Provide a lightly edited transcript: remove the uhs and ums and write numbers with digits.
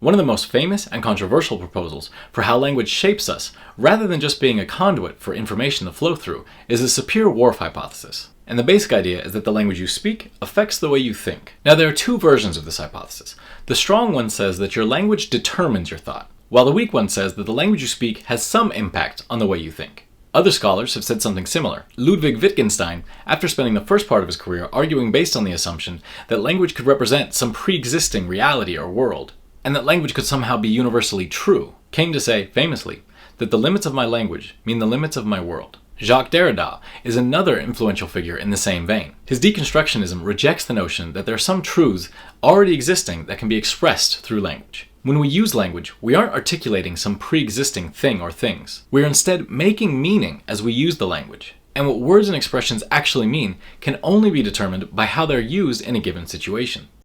One of the most famous and controversial proposals for how language shapes us, rather than just being a conduit for information to flow through, is the sapir-whorf hypothesis. And the basic idea is that the language you speak affects the way you think. Now, there are two versions of this hypothesis. The strong one says that your language determines your thought, while the weak one says that the language you speak has some impact on the way you think. Other scholars have said something similar. Ludwig Wittgenstein, after spending the first part of his career arguing based on the assumption that language could represent some pre-existing reality or world, and that language could somehow be universally true, came to say, famously, that the limits of my language mean the limits of my world. Jacques Derrida is another influential figure in the same vein. His deconstructionism rejects the notion that there are some truths already existing that can be expressed through language. When we use language, we aren't articulating some pre-existing thing or things. We are instead making meaning as we use the language. And what words and expressions actually mean can only be determined by how they're used in a given situation.